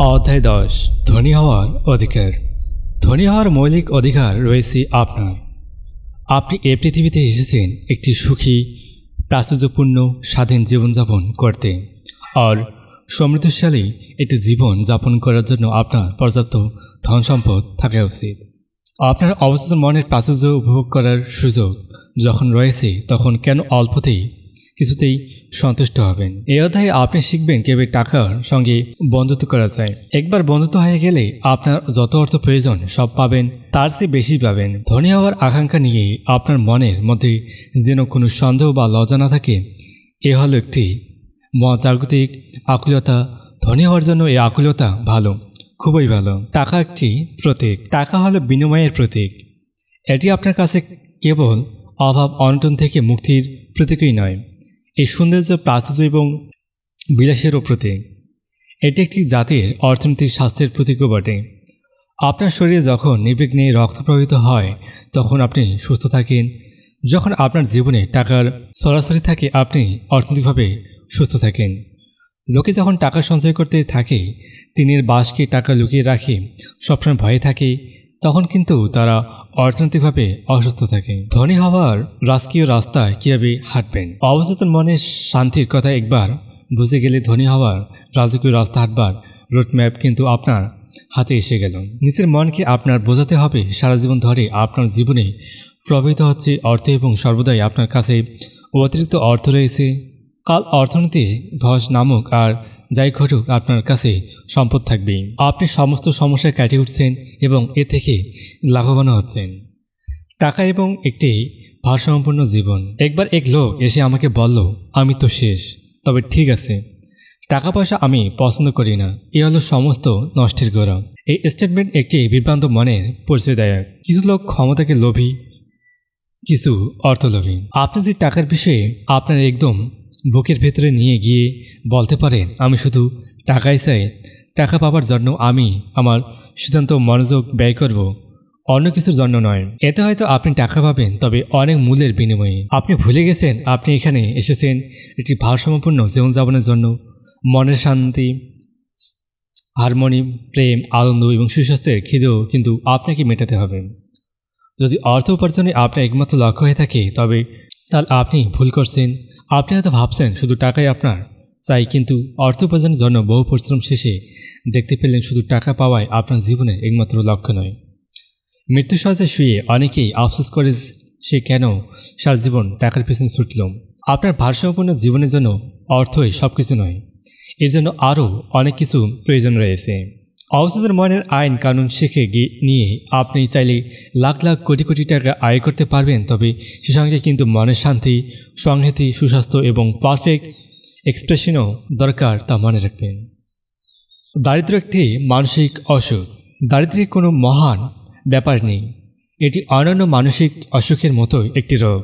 অধ্যায় 10 ধনী হওয়ার অধিকার। ধনী হওয়ার মৌলিক অধিকার রয়েছে আপনার। আপনি এই পৃথিবীতে এসেছেন একটি সুখী, প্রাচুর্যপূর্ণ, স্বাধীন জীবনযাপন করতে। আর সমৃদ্ধশালী একটি জীবন যাপন করার জন্য আপনার পর্যাপ্ত ধন সম্পদ থাকা উচিত। আপনার অবস্থিত মনের প্রাচুর্য উপভোগ করার সুযোগ যখন রয়েছে, তখন কেন অল্পতেই কিছুতেই সন্তুষ্ট হবেন। এই অধ্যায়ে আপনি শিখবেন কিভাবে টাকার সঙ্গে বন্ধুত্ব করা যায়। একবার বন্ধুত্ব হয়ে গেলে আপনার যত অর্থ প্রয়োজন সব পাবেন, তার চেয়ে বেশি পাবেন। ধনী হওয়ার আকাঙ্ক্ষা নিয়ে আপনার মনের মধ্যে যেন কোনো সন্দেহ বা লজ্জা না থাকে। এ হলো একটি মহাজাগতিক আকুলতা। ধনী হওয়ার জন্য এই আকুলতা ভালো, খুবই ভালো। টাকা একটি প্রতীক। টাকা হলো বিনিময়ের প্রতীক। এটি আপনার কাছে কেবল অভাব অনটন থেকে মুক্তির প্রতীকই নয়, এই সৌন্দর্য, প্রাচুর্য এবং বিলাসেরও প্রতীক। এটি একটি জাতির অর্থনৈতিক স্বাস্থ্যের প্রতীকও বটে। আপনার শরীরে যখন নির্বিঘ্নে রক্ত প্রবাহিত হয়, তখন আপনি সুস্থ থাকেন। যখন আপনার জীবনে টাকার সরাসরি থাকে, আপনি অর্থনৈতিকভাবে সুস্থ থাকেন। লোকে যখন টাকা সঞ্চয় করতে থাকে, টিনের বাঁশকে টাকা লুকিয়ে রাখে, সবসময় ভয়ে থাকে, তখন কিন্তু তারা অর্থনৈতিকভাবে অসুস্থ থাকে। ধনী হওয়ার রাজকীয় রাস্তায় কীভাবে হাঁটবেন? অবচেতন মনের শান্তির কথা একবার বুঝে গেলে ধনী হওয়ার রাজকীয় রাস্তা হাঁটবার রোডম্যাপ কিন্তু আপনার হাতে এসে গেল। নিজের মনকে আপনার বোঝাতে হবে, সারা জীবন ধরে আপনার জীবনে প্রবাহিত হচ্ছে অর্থ এবং সর্বদাই আপনার কাছে অতিরিক্ত অর্থ রয়েছে। কাল অর্থনীতি ধস নামক আর যাই ঘটুক, আপনার কাছে সম্পদ থাকবে। আপনি সমস্ত সমস্যায় কাটিয়ে উঠছেন এবং এ থেকে লাভবান হচ্ছেন। টাকা এবং একটি ভারসাম্যপূর্ণ জীবন। একবার এক লোক এসে আমাকে বলল, আমি তো শেষ, তবে ঠিক আছে, টাকা পয়সা আমি পছন্দ করি না, এ হলো সমস্ত নষ্টের গোড়া। এই স্টেটমেন্ট একটি বিভ্রান্ত মনের পরিচয় দেয়। কিছু লোক ক্ষমতাকে লোভী, কিছু অর্থলোভী। আপনি যে টাকার বিষয়ে আপনার একদম বুকের ভেতরে নিয়ে গিয়ে বলতে পারেন, আমি শুধু টাকাই চাই, টাকা পাবার জন্য আমি আমার সিদ্ধান্ত মনোযোগ ব্যয় করব, অন্য কিছুর জন্য নয়। এতে হয়তো আপনি টাকা পাবেন, তবে অনেক মূল্যের বিনিময়ে। আপনি ভুলে গেছেন আপনি এখানে এসেছেন একটি ভারসাম্যপূর্ণ জীবনযাপনের জন্য। মনের শান্তি, হারমোনি, প্রেম, আনন্দ এবং সুস্বাস্থ্যের খিদেও কিন্তু আপনাকে মেটাতে হবে। যদি অর্থ উপার্জনে আপনার একমাত্র লক্ষ্য হয়ে থাকে, তবে তাহলে আপনি ভুল করছেন। আপনি হয়তো ভাবছেন শুধু টাকাই আপনার চাই, কিন্তু অর্থ উপার্জনের জন্য বহু পরিশ্রম শেষে দেখতে পেলেন শুধু টাকা পাওয়াই আপনার জীবনের একমাত্র লক্ষ্য নয়। মৃত্যু সহজে শুয়ে অনেকেই আফসোস করে সে কেন সারা জীবন টাকার পেছনে ছুটল। আপনার ভারসাম্যপূর্ণ জীবনের জন্য অর্থই সব কিছু নয়, এর জন্য আরও অনেক কিছু প্রয়োজন রয়েছে। অবচেতন মনের আইন কানুন শিখে নিয়ে আপনি চাইলে লাখ লাখ কোটি কোটি টাকা আয় করতে পারবেন, তবে সে সঙ্গে কিন্তু মনের শান্তি, সংহতি, সুস্বাস্থ্য এবং পারফেক্ট এক্সপ্রেশনও দরকার, তা মনে রাখবেন। দারিদ্র একটি মানসিক অসুখ। দারিদ্র্যে কোনো মহান ব্যাপার নেই, এটি অন্যান্য মানসিক অসুখের মতোই একটি রোগ।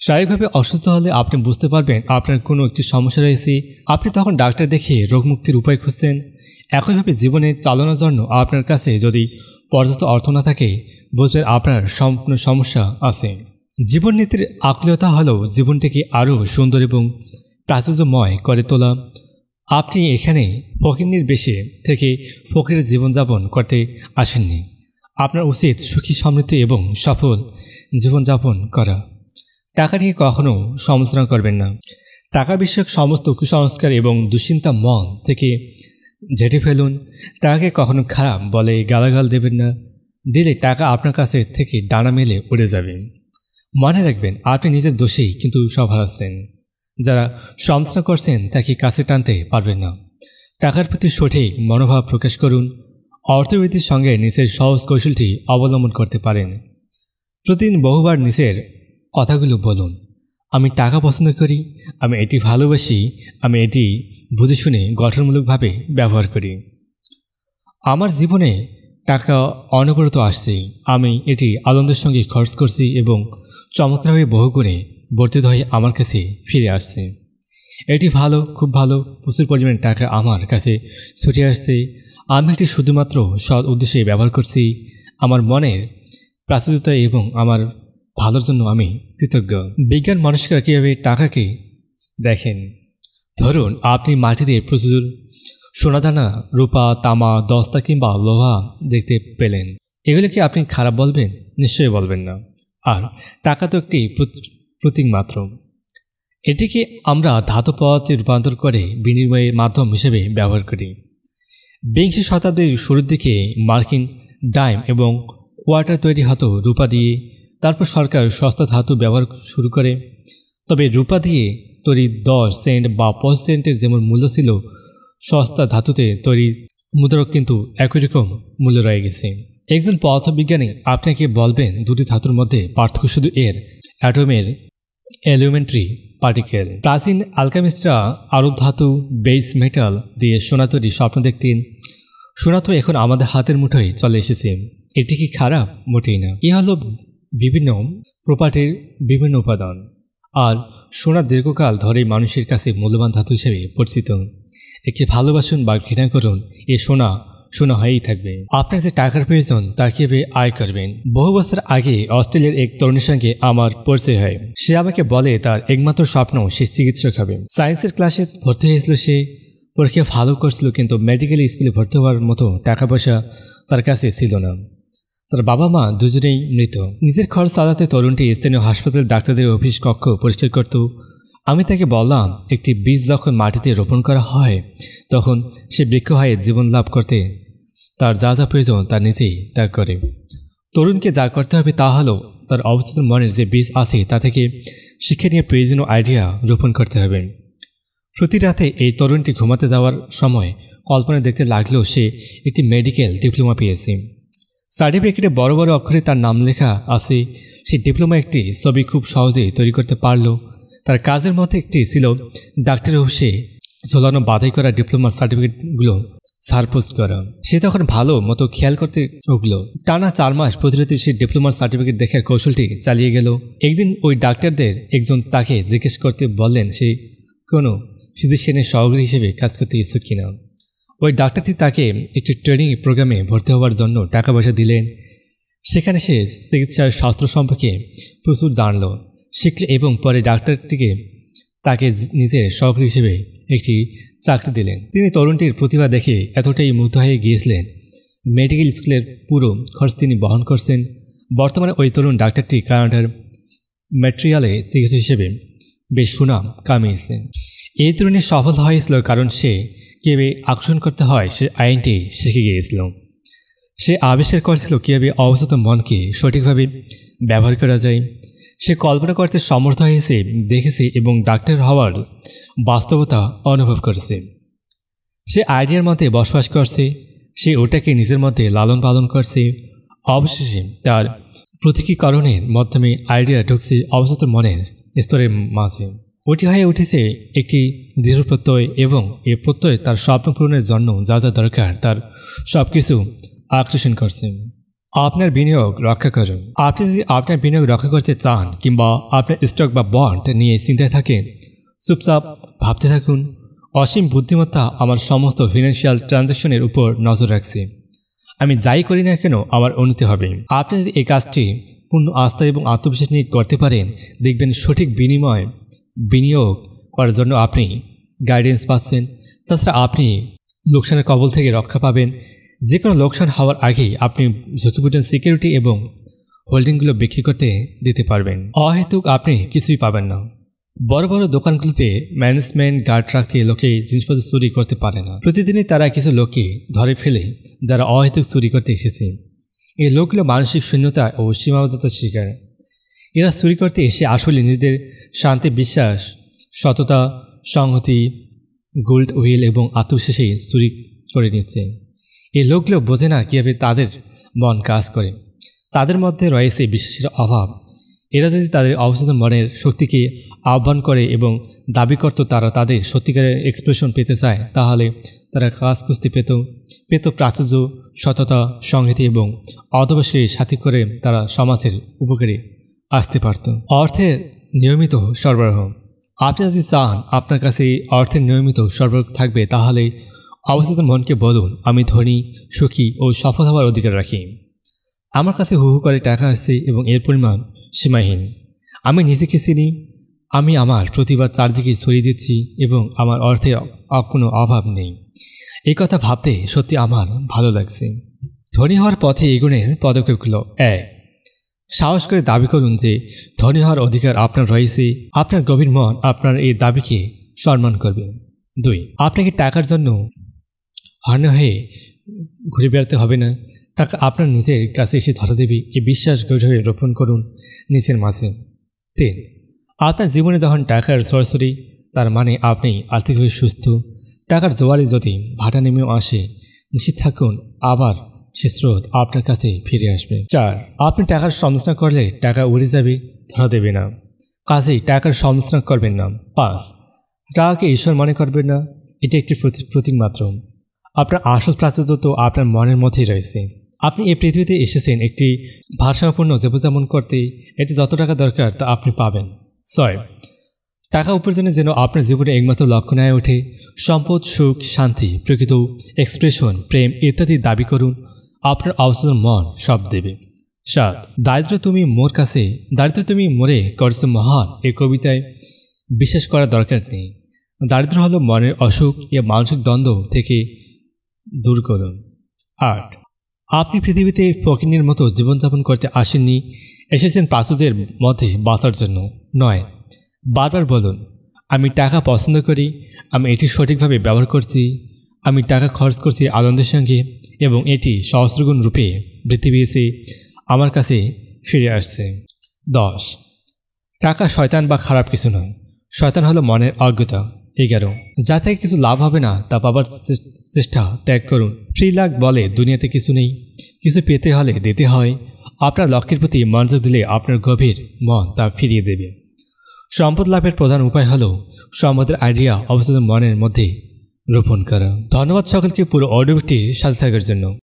শারীরিকভাবে অসুস্থ হলে আপনি বুঝতে পারবেন আপনার কোনো একটি সমস্যা রয়েছে। আপনি তখন ডাক্তার দেখিয়ে রোগমুক্তির উপায় খুঁজছেন। একইভাবে জীবনে চালানোর জন্য আপনার কাছে যদি পর্যাপ্ত অর্থ না থাকে, বুঝবেন আপনার সম্পূর্ণ সমস্যা আছে। জীবননীতির আকুলতা হলো জীবনটিকে আরও সুন্দর এবং প্রাচুর্যময় করে তোলা। আপনি এখানে ফকিরনির বেশে থেকে ফকিরের জীবনযাপন করতে আসেননি। আপনার উচিত সুখী, সমৃদ্ধ এবং সফল জীবনযাপন করা। টাকা নিয়ে কখনও সমালোচনা করবেন না। টাকা বিষয়ক সমস্ত কুসংস্কার এবং দুশ্চিন্তা মন থেকে ঝেঁটে ফেলুন। টাকাকে কখনো খারাপ বলে গালাগাল দেবেন না, দিলে টাকা আপনার কাছে থেকে ডানা মেলে উড়ে যাবে। মনে রাখবেন, আপনি নিজের দোষেই কিন্তু সব হারাচ্ছেন। যারা সমালোচনা করছেন তাকে কাছে টানতে পারবেন না। টাকার প্রতি সঠিক মনোভাব প্রকাশ করুন। অর্থবৃদ্ধির সঙ্গে নিজের সহজ কৌশলটি অবলম্বন করতে পারেন। প্রতিদিন বহুবার নিজের কথাগুলো বলুন, আমি টাকা পছন্দ করি, আমি এটি ভালোবাসি, আমি এটি বুঝে শুনে গঠনমূলকভাবে ব্যবহার করি। আমার জীবনে টাকা অনবরত আসছে, আমি এটি আনন্দের সঙ্গে খরচ করছি এবং চমৎকারভাবে বহুগুণে বর্ধিত হয়ে আমার কাছে ফিরে আসছে। এটি ভালো, খুব ভালো, প্রচুর পরিমাণে টাকা আমার কাছে ছুটে আসছে। আমি এটি শুধুমাত্র সৎ উদ্দেশ্যে ব্যবহার করছি। আমার মনের প্রাচুর্যতা এবং আমার ভালোর জন্য আমি কৃতজ্ঞ। বিজ্ঞান মানুষরা কীভাবে টাকাকে দেখেন? ধরুন আপনি মাটি দিয়ে প্রচুর সোনাদানা, রূপা, তামা, দস্তা কিংবা লোহা দেখতে পেলেন, এগুলো কি আপনি খারাপ বলবেন? নিশ্চয়ই বলবেন না। আর টাকা তো একটি প্রতীক মাত্র। এটিকে আমরা ধাতু পদার্থে রূপান্তর করে বিনিময়ের মাধ্যম হিসেবে ব্যবহার করি। বিংশ শতাব্দীর শুরুর দিকে মার্কিন ডাইম এবং কোয়ার্টার তৈরি হতো রূপা দিয়ে। তারপর সরকার সস্তা ধাতু ব্যবহার শুরু করে। তবে রূপা দিয়ে তৈরি 10 সেন্ট বা 25 সেন্টের যেমন মূল্য ছিল, সস্তা ধাতুতে তৈরি মুদ্রাও কিন্তু একই রকম মূল্য রয়ে গেছে। একজন পদার্থবিজ্ঞানী আপনাকে বলবেন দুটি ধাতুর মধ্যে পার্থক্য শুধু এর অ্যাটমের এলিমেন্টারি পার্টিকেল। প্রাচীন আলকেমিস্টরা আরব ধাতু, বেস মেটাল দিয়ে সোনা তৈরি স্বপ্ন দেখতেন। সোনা তো এখন আমাদের হাতের মুঠোয় চলে এসেছে। এটি কি খারাপ? মোটেই না। এ হলো বিভিন্ন প্রপার্টির বিভিন্ন উপাদান। আর সোনা দীর্ঘকাল ধরে মানুষের কাছে মূল্যবান ধাতু হিসেবে পরিচিত। একে ভালোবাসুন বা ঘৃণা করুন, এ সোনা সোনা হয়েই থাকবে। আপনার যে টাকার প্রয়োজন তা কিভাবে আয় করবেন? বহু বছর আগে অস্ট্রেলিয়ার এক তরুণীর সঙ্গে আমার পরিচয় হয়। সে আমাকে বলে তার একমাত্র স্বপ্ন সে চিকিৎসক হবে। সায়েন্সের ক্লাসে ভর্তি হয়েছিল, সে পরীক্ষা ভালো করছিল, কিন্তু মেডিকেল স্কুলে ভর্তি হওয়ার মতো টাকা পয়সা তার কাছে ছিল না। তার বাবা মা দুজনেই মৃত। নিজের খরচ চালাতে তরুণটি স্থানীয় হাসপাতাল ডাক্তারদের অফিস কক্ষ পরিষ্কার করত। আমি তাকে বললাম, একটি বীজ যখন মাটিতে রোপণ করা হয় তখন সে বৃক্ষ হয়ে জীবন লাভ করতে তার যা যা প্রয়োজন তা নিজেই ত্যাগ করে। তরুণকে যা করতে হবে তা হলো তার অবচেতন মনের যে বীজ আছে তা থেকে শিক্ষা নিয়ে প্রয়োজনীয় আইডিয়া রোপণ করতে হবে। প্রতি রাতে এই তরুণটি ঘুমাতে যাওয়ার সময় কল্পনা দেখতে লাগলেও সে একটি মেডিকেল ডিপ্লোমা পেয়েছে। সার্টিফিকেটে বড় বড় অক্ষরে তার নাম লেখা আছে। সেই ডিপ্লোমা একটি ছবি খুব সহজেই তৈরি করতে পারল। তার কাজের মধ্যে একটি ছিল ডাক্তারের অফিসে ঝোলানো বাধাই করা ডিপ্লোমার সার্টিফিকেটগুলো সারপোজ করা। সে তখন ভালো মতো খেয়াল করতে উঠল। টানা 4 মাস প্রতিরাতে সে ডিপ্লোমার সার্টিফিকেট দেখার কৌশলটি চালিয়ে গেল। একদিন ওই ডাক্তারদের একজন তাকে জিজ্ঞেস করতে বললেন সে কোনো ফিজিশিয়ানের সহকারী হিসেবে কাজ করতে ইচ্ছুক কিনা। ওই ডাক্তারটি তাকে একটি ট্রেনিং প্রোগ্রামে ভর্তি হওয়ার জন্য টাকা পয়সা দিলেন। সেখানে সে চিকিৎসার শাস্ত্র সম্পর্কে প্রচুর জানল, শিখল এবং পরে ডাক্তারটিকে তাকে নিজের সহকারী হিসেবে একটি চাকরি দিলেন। তিনি তরুণটির প্রতিভা দেখে এতটাই মুগ্ধ হয়ে গিয়েছিলেন, মেডিকেল স্কুলের পুরো খরচ তিনি বহন করছেন। বর্তমানে ওই তরুণ ডাক্তারটি কানাডার ম্যাট্রিয়ালে চিকিৎসক হিসেবে বেশ সুনাম কামিয়েছেন। এই তরুণী সফল হয়েছিল কারণ সে কীভাবে আকর্ষণ করতে হয় সে আইনটি শিখে গিয়েছিল। সে আবিষ্কার করেছিল কীভাবে অবচেতন মনকে সঠিকভাবে ব্যবহার করা যায়। সে কল্পনা করতে সমর্থ হয়েছে, দেখেছে এবং ডাক্তার হওয়ার বাস্তবতা অনুভব করেছে। সে আইডিয়ার মধ্যে বসবাস করছে, সে ওটাকে নিজের মধ্যে লালন পালন করছে। অবশেষে তার প্রতীকীকরণের মাধ্যমে আইডিয়া ঢুকছে অবচেতন মনের স্তরের মাঝে। ওটি হয়ে উঠেছে একটি দৃঢ় প্রত্যয় এবং এই প্রত্যয় তার স্বপ্ন পূরণের জন্য যা যা দরকার তার সব কিছু আকর্ষণ করছে। আপনার বিনিয়োগ রক্ষা করুন। আপনি যদি আপনার বিনিয়োগ রক্ষা করতে চান কিংবা আপনার স্টক বা বন্ড নিয়ে চিন্তায় থাকেন, চুপচাপ ভাবতে থাকুন। অসীম বুদ্ধিমত্তা আমার সমস্ত ফিনান্সিয়াল ট্রানজ্যাকশনের উপর নজর রাখছে। আমি যাই করি না কেন আমার উন্নতি হবে। আপনি যদি এই কাজটি পূর্ণ আস্থা এবং আত্মবিশ্বাস নিয়ে করতে পারেন, দেখবেন সঠিক বিনিয়োগ করার জন্য আপনি গাইডেন্স পাচ্ছেন। তাছাড়া আপনি লোকসানের কবল থেকে রক্ষা পাবেন। যে কোনো লোকসান হওয়ার আগেই আপনি ঝুঁকিপূর্ণ সিকিউরিটি এবং হোল্ডিংগুলো বিক্রি করতে দিতে পারবেন। অহেতুক আপনি কিছুই পাবেন না। বড় বড় দোকানগুলোতে ম্যানেজমেন্ট গার্ড রাখতে লোকে জিনিসপত্র চুরি করতে পারে না। প্রতিদিনই তারা কিছু লোককে ধরে ফেলে যারা অহেতুক চুরি করতে এসেছে। এই লোকগুলো মানসিক শূন্যতা ও সীমাবদ্ধতার শিকার। এরা চুরি করতে এসে আসলে নিজেদের শান্তি, বিশ্বাস, সততা, সংহতি, গুড উইল এবং আত্মবিশ্বাসেই চুরি করে নিচ্ছে। এই লোকগুলো বোঝে না কীভাবে তাদের মন কাজ করে। তাদের মধ্যে রয়েছে বিশ্বাসের অভাব। এরা যদি তাদের অবচেতন মনের শক্তিকে আহ্বান করে এবং দাবি করত তারা তাদের সত্যিকারের এক্সপ্রেশন পেতে চায়, তাহলে তারা কাজ খুঁজতে পেত প্রাচুর্য, সততা, সংহতি এবং অধ্যবসায়ী সাথী করে তারা সমাজের উপকারে আসতে পারত। অর্থের নিয়মিত সরবরাহ। আপনি যদি চান আপনার কাছে অর্থের নিয়মিত সরবরাহ থাকবে, তাহলে অবচেতন মনকে বলুন, আমি ধনী, সুখী ও সফল হওয়ার অধিকার রাখি। আমার কাছে হু হু করে টাকা আসছে এবং এর পরিমাণ সীমাহীন। আমি নিজেকে চিনি। আমি আমার প্রতিবার চারদিকে ছড়িয়ে দিচ্ছি এবং আমার অর্থের কোনো অভাব নেই। এই কথা ভাবতে সত্যি আমার ভালো লাগছে। ধনী হওয়ার পথে এগোনের পদক্ষেপগুলো: 1. সাহস করে দাবি করুন যে ধনী হওয়ার অধিকার আপনার রয়েছে। আপনার গভীর মন আপনার এই দাবিকে সম্মান করবে। 2. আপনাকে টাকার জন্য হয়রান হয়ে ঘুরে বেড়াতে হবে না। টাকা আপনার নিজের কাছে এসে ধরা দেবে, এই বিশ্বাস গভীরভাবে রোপণ করুন নিজের মাঝে। 3. আপনার জীবনে যখন টাকার সরাসরি, তার মানে আপনি আর্থিকভাবে সুস্থ। টাকার জোয়ারে যদি ভাটা নেমেও আসে, নিশ্চিত থাকুন আবার সে স্রোত আপনার কাছে ফিরে আসবে। 4. আপনি টাকার সমালোচনা করলে টাকা উড়ে যাবে, ধরা দেবে না, কাজেই টাকার সমালোচনা করবেন না। 5. টাকাকে ঈশ্বর মনে করবেন না, এটি একটি প্রতীক মাত্র। আপনার আসল প্রাচুর্য তো আপনার মনের মধ্যেই রয়েছে। আপনি এই পৃথিবীতে এসেছেন একটি ভারসাম্যপূর্ণ জীবনযাপন করতে। এতে যত টাকা দরকার তা আপনি পাবেন। 6. টাকা উপার্জনে যেন আপনার জীবনে একমাত্র লক্ষ্য হয়ে ওঠে। সম্পদ, সুখ, শান্তি, প্রকৃত এক্সপ্রেশন, প্রেম ইত্যাদি দাবি করুন, আপনার অবসর মন সব দেবে। 7. দারিদ্র তুমি মোরে করছো মহান, এই কবিতায় বিশ্বাস করার দরকার নেই। দারিদ্র হলো মনের অসুখ, এ মানসিক দ্বন্দ্ব থেকে দূর করুন। 8. আপনি পৃথিবীতে ফকিরের মতো জীবনযাপন করতে আসেননি, এসেছেন প্রাচুর্যের মধ্যে বাঁচার জন্য। 9. বারবার বলুন, আমি টাকা পছন্দ করি, আমি এটি সঠিকভাবে ব্যবহার করছি, আমি টাকা খরচ করছি আনন্দের সঙ্গে এবং এটি সহস্রগুণ রূপে বৃদ্ধি পেয়েছে আমার কাছে ফিরে আসছে। 10. টাকা শয়তান বা খারাপ কিছু নয়, শয়তান হলো মনের অজ্ঞতা। 11. যা থেকে কিছু লাভ হবে না তা পাবার চেষ্টা ত্যাগ করুন। ফ্রি লাগ বলে দুনিয়াতে কিছু নেই, কিছু পেতে হলে দিতে হয়। আপনার লক্ষ্যের প্রতি মনোযোগ দিলে আপনার গভীর মন তা ফিরিয়ে দেবে। সম্পদ লাভের প্রধান উপায় হল সম্পদের আইডিয়া অবস্থিত মনের মধ্যে রোপণ করা। ধন্যবাদ সকলকে পুরো অডিওটির সাথে থাকার জন্য।